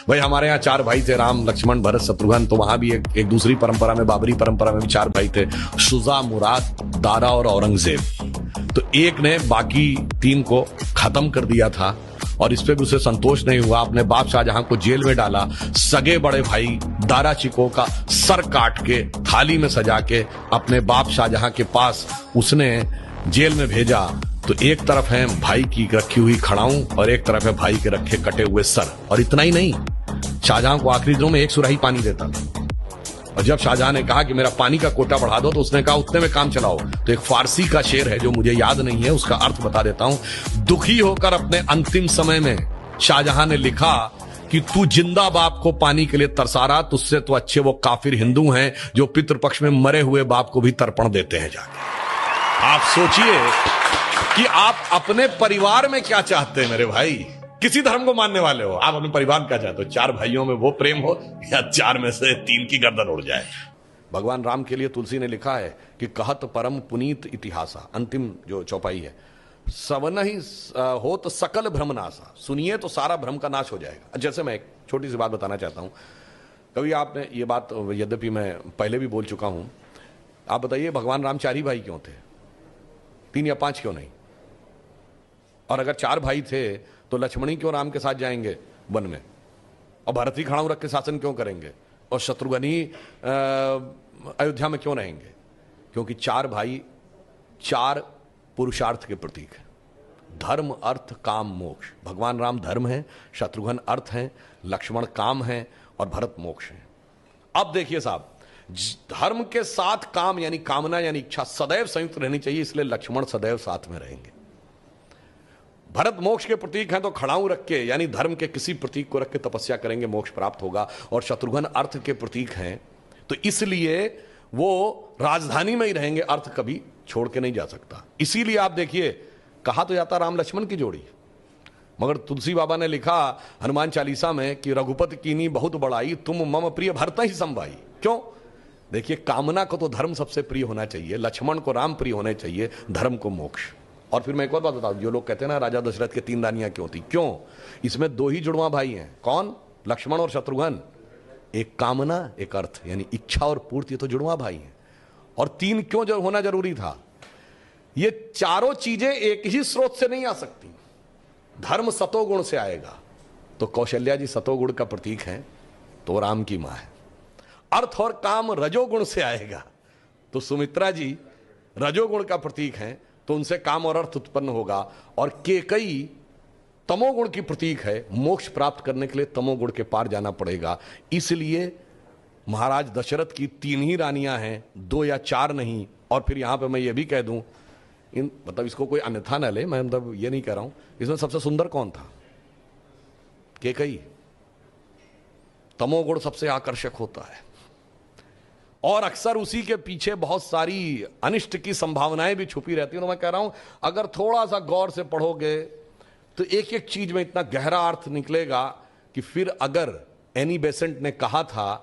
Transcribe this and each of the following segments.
भाई हमारे यहाँ 4 भाई थे, राम लक्ष्मण भरत शत्रुघ्न। तो वहां भी एक दूसरी परंपरा में, बाबरी परंपरा में भी 4 भाई थे, शुजा, मुराद, दारा और औरंगजेब। तो एक ने बाकी 3 को खत्म कर दिया था और इस पे भी उसे संतोष नहीं हुआ। अपने बाप शाहजहां को जेल में डाला। सगे बड़े भाई दारा चिको का सर काट के थाली में सजा के अपने बाप शाहजहां के पास उसने जेल में भेजा। तो एक तरफ है भाई की रखी हुई खड़ाऊं और एक तरफ है भाई के रखे कटे हुए सर। और इतना ही नहीं, शाहजहां को आखिरी दिनों में 1 सुराही पानी देता था। और जब शाहजहां ने कहा कि मेरा पानी का कोटा बढ़ा दो, तो उसने कहा उतने में काम चलाओ। तो एक फारसी का शेर है जो मुझे याद नहीं है, उसका अर्थ बता देता हूं। दुखी होकर अपने अंतिम समय में शाहजहां ने लिखा कि तू जिंदा बाप को पानी के लिए तरसा रहा, तुझसे तो अच्छे वो काफिर हिंदू हैं जो पितृपक्ष में मरे हुए बाप को भी तर्पण देते हैं जाके। आप सोचिए कि आप अपने परिवार में क्या चाहते हैं मेरे भाई। किसी धर्म को मानने वाले हो, आप अपने परिवार में क्या चाहते हो? 4 भाइयों में वो प्रेम हो या 4 में से 3 की गर्दन उड़ जाए। भगवान राम के लिए तुलसी ने लिखा है कि कहत परम पुनीत इतिहासा, अंतिम जो चौपाई है, सवन ही हो तो सकल भ्रम नासा, सुनिए तो सारा भ्रम का नाश हो जाएगा। जैसे मैं एक छोटी सी बात बताना चाहता हूं। कभी आपने ये बात, यद्यपि मैं पहले भी बोल चुका हूं, आप बताइए भगवान राम 4 ही भाई क्यों थे? 3 या 5 क्यों नहीं? और अगर 4 भाई थे तो लक्ष्मणी क्यों राम के साथ जाएंगे वन में, और भरत ही खड़ाऊ रख के शासन क्यों करेंगे, और शत्रुघ्न ही अयोध्या में क्यों रहेंगे? क्योंकि 4 भाई 4 पुरुषार्थ के प्रतीक हैं। धर्म, अर्थ, काम, मोक्ष। भगवान राम धर्म है, शत्रुघ्न अर्थ है, लक्ष्मण काम है और भरत मोक्ष है। अब देखिए साहब, धर्म के साथ काम यानी कामना यानी इच्छा सदैव संयुक्त रहनी चाहिए, इसलिए लक्ष्मण सदैव साथ में रहेंगे। भरत मोक्ष के प्रतीक हैं, तो खड़ाऊ रख के यानी धर्म के किसी प्रतीक को रख के तपस्या करेंगे, मोक्ष प्राप्त होगा। और शत्रुघ्न अर्थ के प्रतीक हैं, तो इसलिए वो राजधानी में ही रहेंगे, अर्थ कभी छोड़ के नहीं जा सकता। इसीलिए आप देखिए, कहा तो जाता राम लक्ष्मण की जोड़ी, मगर तुलसी बाबा ने लिखा हनुमान चालीसा में कि रघुपति कीनी बहुत बड़ाई, तुम मम प्रिय भरत ही संभाई। क्यों? देखिए, कामना को तो धर्म सबसे प्रिय होना चाहिए, लक्ष्मण को राम प्रिय होने चाहिए, धर्म को मोक्ष। और फिर मैं एक और बात बताऊं, जो लोग कहते हैं ना राजा दशरथ के 3 रानियां क्यों थी, क्यों? इसमें 2 ही जुड़वा भाई हैं। कौन? लक्ष्मण और शत्रुघ्न। एक कामना, एक अर्थ, यानी इच्छा और पूर्ति, ये तो जुड़वा भाई हैं। और 3 क्यों होना जरूरी था? ये चारों चीजें एक ही स्रोत से नहीं आ सकती। धर्म सतोगुण से आएगा, तो कौशल्या जी सतोगुण का प्रतीक है, तो राम की मां है। अर्थ और काम रजोगुण से आएगा, तो सुमित्रा जी रजोगुण का प्रतीक है, तो उनसे काम और अर्थ उत्पन्न होगा। और केकई तमोगुण की प्रतीक है, मोक्ष प्राप्त करने के लिए तमोगुण के पार जाना पड़ेगा। इसलिए महाराज दशरथ की 3 ही रानियां हैं, 2 या 4 नहीं। और फिर यहां पे मैं ये भी कह दूं, मतलब इसको कोई अन्यथा न ले, मैं मतलब ये नहीं कह रहा हूं, इसमें सबसे सुंदर कौन था? केकई। तमोगुण सबसे आकर्षक होता है और अक्सर उसी के पीछे बहुत सारी अनिष्ट की संभावनाएं भी छुपी रहती हैं। तो मैं कह रहा हूं, अगर थोड़ा सा गौर से पढ़ोगे तो एक एक चीज में इतना गहरा अर्थ निकलेगा कि फिर अगर एनी बेसेंट ने कहा था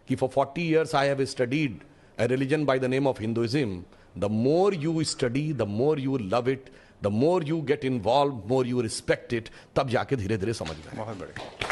कि for 40 years I have studied a religion by the name of Hinduism, the more you study, the more you love it, the more you get involved, more you respect it, तब जाके धीरे धीरे समझ में। बहुत बढ़िया।